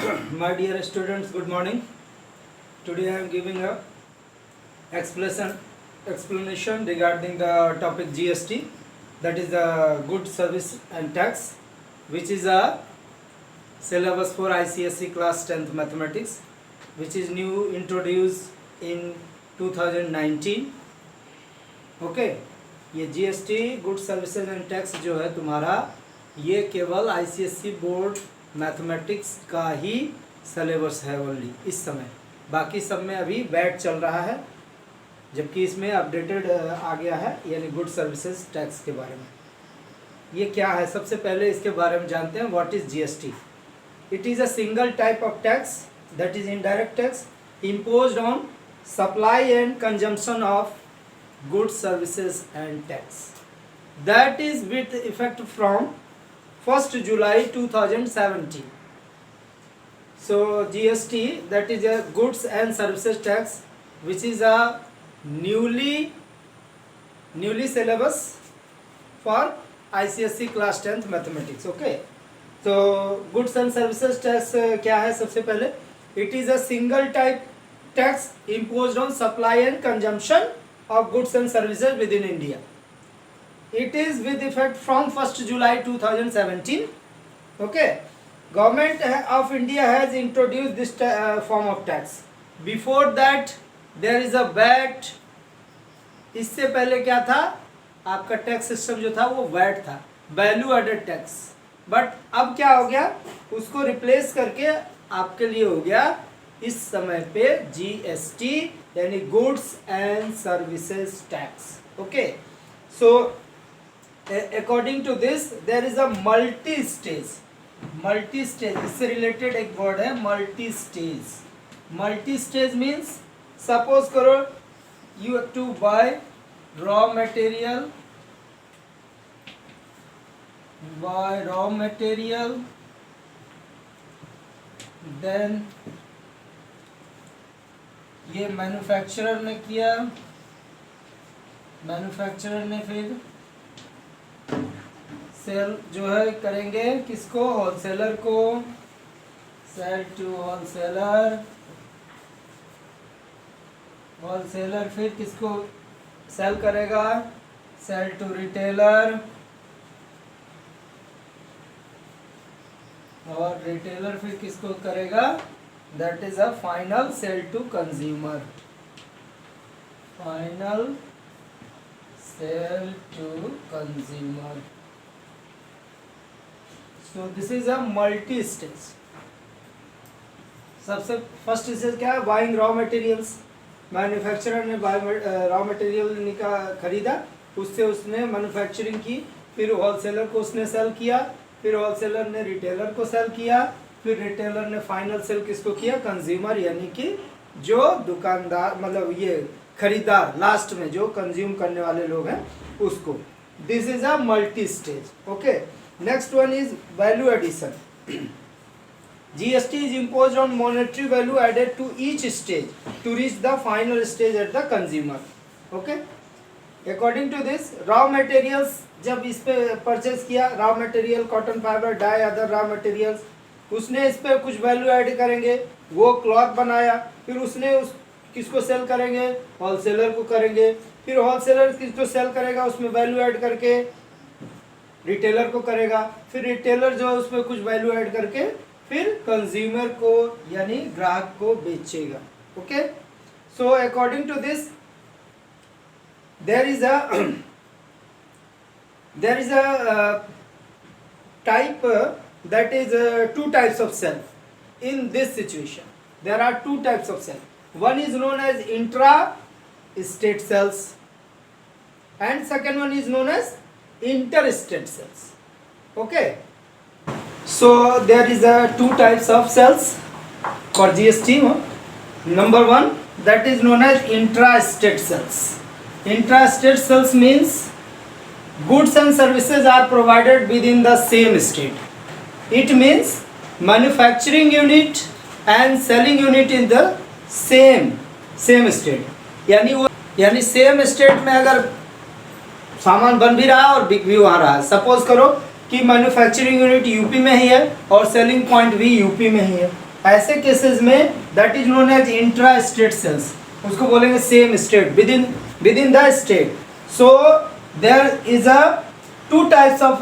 My dear students, good morning. Today I am giving a explanation regarding the topic GST, that is the Goods, Service and Tax, which is a syllabus for ICSE class 10th mathematics, which is new introduced in 2019. Okay ये GST goods services and tax जो है तुम्हारा, ये केवल ICSE board mathematics का ही syllabus है only इस समय। बाकी सब में अभी बैट चल रहा है, जबकि इसमें अपडेटेड आ गया है, यानी गुड्स सर्विसेज टैक्स के बारे में। ये क्या है, सबसे पहले इसके बारे में जानते हैं। What is GST? It is a single type of tax, that is indirect tax imposed on supply and consumption of goods, services and tax, that is with effect from 1st July 2017. So GST, that is a goods and services tax, which is a newly syllabus for ICSE class 10th mathematics. Okay, so goods and services tax क्या है? सबसे पहले it is a single type tax imposed on supply and consumption of goods and services within India. It is with effect from 1st July 2017. Okay, Government of India has introduced this form of tax. Before that there is a VAT. इससे पहले क्या था? आपका tax system जो था वो VAT था, value added tax. But अब क्या हो गया, उसको रिप्लेस करके आपके लिए हो गया इस समय पे GST, यानी goods and services tax. Okay, so according to this there is a multi stage. इससे रिलेटेड एक वर्ड है multi stage. Multi stage means, suppose करो you have to buy raw material, then ये मैन्युफैक्चरर ने किया, manufacturer ने फिर cell जो है करेंगे किसको? होलसेलर को। सेल टू होलसेलर, होलसेलर फिर किसको सेल करेगा? सेल टू रिटेलर, और रिटेलर फिर किसको करेगा? That is a final sale to consumer. Final sale to consumer. So this is a multi stage. सबसे फर्स्ट स्टेज क्या है? Buying raw materials. मैन्युफैक्चरर ने रॉ मटेरियल खरीदा, उससे उसने मैन्युफैक्चरिंग की, फिर होलसेलर को उसने सेल किया, फिर होलसेलर ने रिटेलर को सेल किया, फिर रिटेलर ने फाइनल सेल किसको किया? कंज्यूमर, यानी कि जो दुकानदार, मतलब ये खरीदार, लास्ट में जो कंज्यूम करने वाले लोग हैं उसको। This is a multi stage. Okay, next one is value addition. GST is imposed on monetary value added to each stage to reach the final stage at the consumer. Okay, according to this, raw materials जब इस पे purchase किया, raw material cotton fibre dye other raw materials, उसने इस पे कुछ value add करेंगे, वो क्लॉथ बनाया, फिर उसने उस किसको सेल करेंगे? होलसेलर को करेंगे, फिर होलसेलर किसको सेल करेगा? उसमें वैल्यू ऐड करके रिटेलर को करेगा, फिर रिटेलर जो है उसमें कुछ वैल्यू ऐड करके फिर कंज्यूमर को, यानी ग्राहक को बेचेगा। Okay, so according to this there is a type that is two types of cell. In this situation there are two types of cell. One is known as intra state cells and second one is known as interstate cells. Okay, so there is a two types of cells for GST. Number one, that is known as intrastate cells. Intrastate cells means goods and services are provided within the same state. It means manufacturing unit and selling unit in the same state. यानी same state में अगर सामान बन भी रहा है और बिक भी वहाँ रहा है। सपोज करो कि मैन्युफैक्चरिंग यूनिट यूपी में ही है और सेलिंग पॉइंट भी यूपी में ही है, ऐसे केसेस में that is known as intra state sales, उसको बोलेंगे same state within the state. So there is a two types of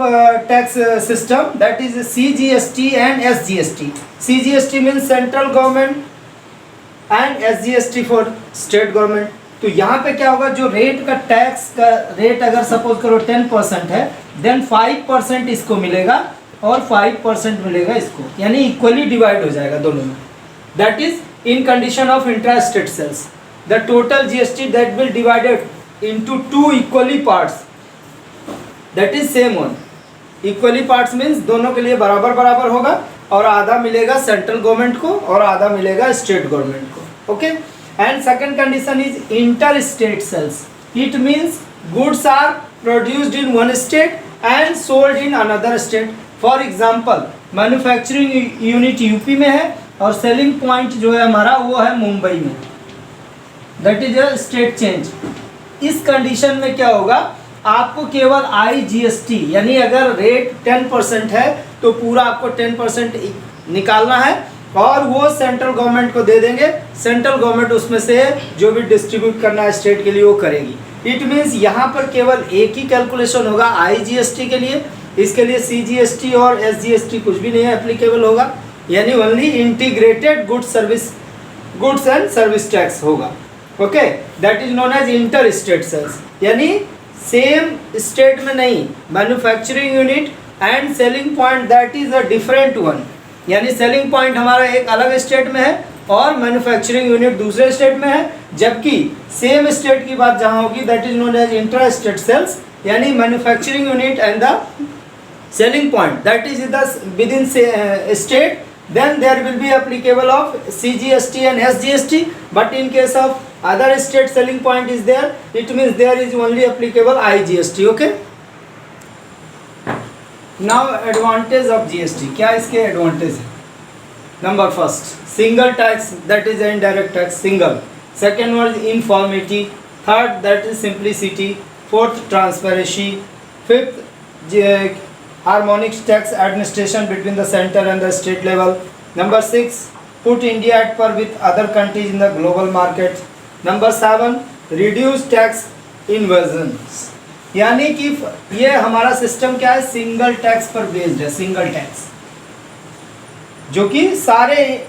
tax system, that is CGST and SGST. CGST means central government and SGST for state government. तो यहाँ पे क्या होगा, जो rate का tax का rate अगर suppose करो 10% है, देन 5% इसको मिलेगा और 5% मिलेगा इसको, यानी इक्वली डिवाइड हो जाएगा दोनों में. That is in condition of intra state sales. The total GST that will divided into 2 equally parts, that is same one. Equally parts means दोनों के लिए बराबर बराबर होगा और आधा मिलेगा सेंट्रल गवर्नमेंट को और आधा मिलेगा स्टेट गवर्नमेंट को. Okay. And second condition is inter state sales. It means goods are produced in one state and sold in another state. For example manufacturing unit UP में है और सेलिंग पॉइंट जो है हमारा वो है मुंबई में. That is a state change. इस कंडीशन में क्या होगा, आपको केवल IGST यानी अगर रेट 10% है तो पूरा आपको 10% निकालना है और वो सेंट्रल गवर्नमेंट को दे देंगे. सेंट्रल गवर्नमेंट उसमें से जो भी डिस्ट्रीब्यूट करना है स्टेट के लिए वो करेगी. इट मीन्स यहाँ पर केवल एक ही कैलकुलेशन होगा IGST के लिए, इसके लिए CGST और SGST कुछ भी नहीं एप्लीकेबल होगा, यानी only integrated goods and service tax होगा. Okay. That is known as inter state sales, यानी सेम स्टेट में नहीं, manufacturing unit and selling point that is a different one, यानी सेलिंग पॉइंट हमारा एक अलग स्टेट में है और मैन्युफैक्चरिंग यूनिट दूसरे स्टेट में है, जबकि सेम स्टेट की बात जहां होगी that is known as intra state sales, यानी manufacturing unit and the selling point that is within state, then there will be applicable of CGST and SGST. But in case of other state selling point is there, it means there is only applicable IGST. Okay. Now advantage of GST, क्या इसके advantage है? Number first, single tax, that is indirect tax, single. Second one is uniformity. Third, that is simplicity. Fourth, transparency. Fifth, harmonic tax administration between the center and the state level. Number 6, put India at par with other countries in the global market. Number 7, reduce tax inversions. यानी कि ये हमारा system क्या है, single tax पर based है. Single tax जो कि सारे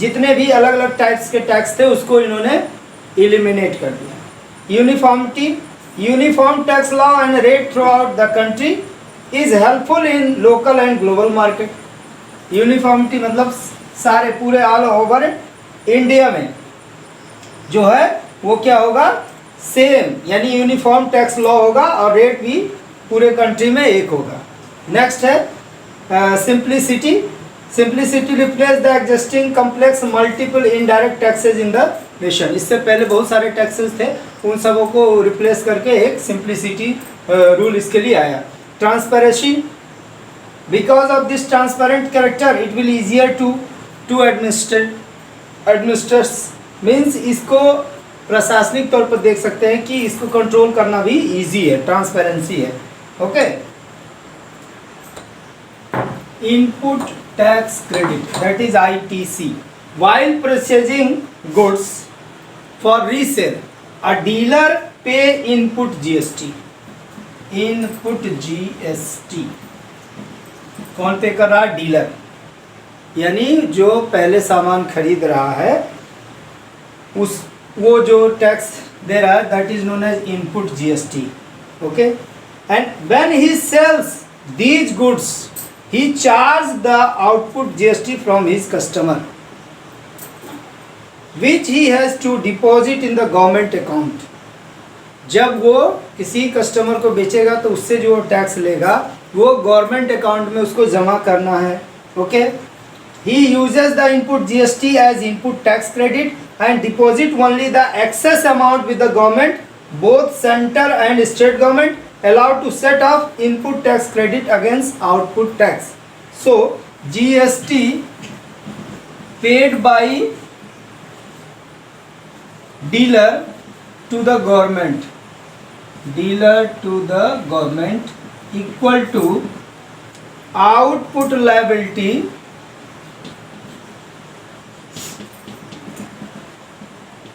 जितने भी अलग अलग टाइप्स के टैक्स थे उसको इन्होंने एलिमिनेट कर दिया. Uniformity, uniform tax law and rate through out the country is helpful in local and global market. Uniformity मतलब सारे पूरे ऑल ओवर इंडिया में जो है वो क्या होगा, सेम, यानी यूनिफॉर्म टैक्स लॉ होगा और रेट भी पूरे कंट्री में एक होगा. नेक्स्ट है simplicity. Simplicity replace the existing complex multiple indirect taxes in the nation. इससे पहले बहुत सारे टैक्सेस थे, उन सबों को रिप्लेस करके एक सिंप्लिसिटी रूल इसके लिए आया. Transparency, because of this transparent character it will easier to administrate means इसको प्रशासनिक तौर पर देख सकते हैं कि इसको कंट्रोल करना भी इजी है, ट्रांसपेरेंसी है. Okay. Input tax credit, that is ITC. while purchasing goods for resale, a dealer pay input GST. Input GST कौन पे कर रहा, डीलर, यानी जो पहले सामान खरीद रहा है उस वो जो टैक्स दे रहा है that is known as input GST. Okay. And when he sells these goods he charge the output GST from his customer which he has to deposit in the government account. जब वो किसी customer को बेचेगा तो उससे जो tax लेगा वो गवर्नमेंट अकाउंट में उसको जमा करना है. Okay. He uses the input GST as input tax credit and deposit only the excess amount with the government. Both center and state government allowed to set off input tax credit against output tax. So GST paid by dealer to the government, equal to output liability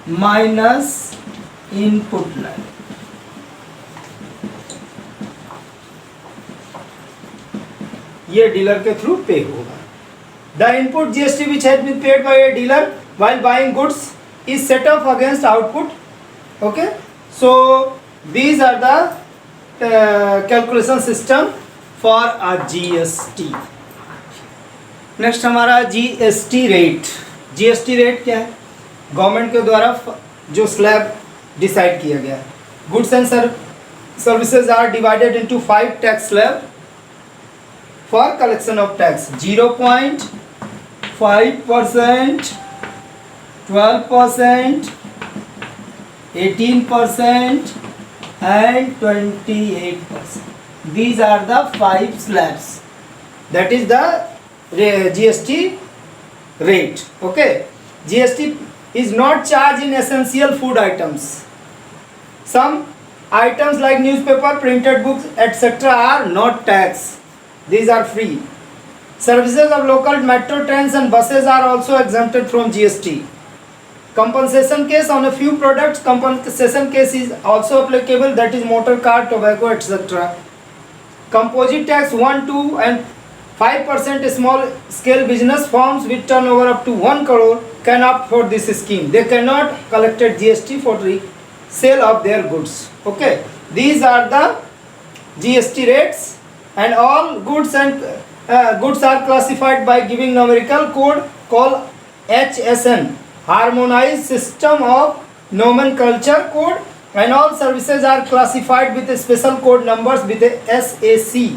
minus input line. ये dealer के through pay होगा। The input GST which has been paid by a dealer while buying goods is set off against output. Okay, so these are the calculation system for a GST. Next हमारा GST rate. GST rate क्या है? Government के द्वारा जो slab decide किया गया है। Goods and services are divided into 5 tax slab for collection of tax. 0.5%, 12%, 18% and 28%. These are the 5 slabs. That is the GST rate. Okay. GST is not charged in essential food items. Some items like newspaper, printed books, etc. are not taxed. These are free. Services of local metro trains and buses are also exempted from GST. Compensation case on a few products. Compensation case is also applicable, that is motor car, tobacco, etc. Composite tax 1, 2 and 5% small scale business firms with turnover up to 1 crore can opt for this scheme. They cannot collect GST for the sale of their goods. Okay, these are the GST rates, and all goods are classified by giving numerical code called HSN, Harmonized System of Nomenclature Code, and all services are classified with a special code numbers with a SAC.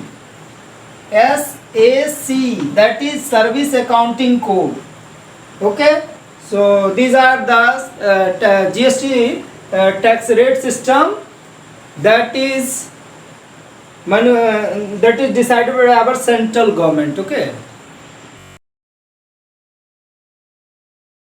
SAC, that is Service Accounting Code. Okay, so these are the GST tax rate system that is decided by our central government. Okay.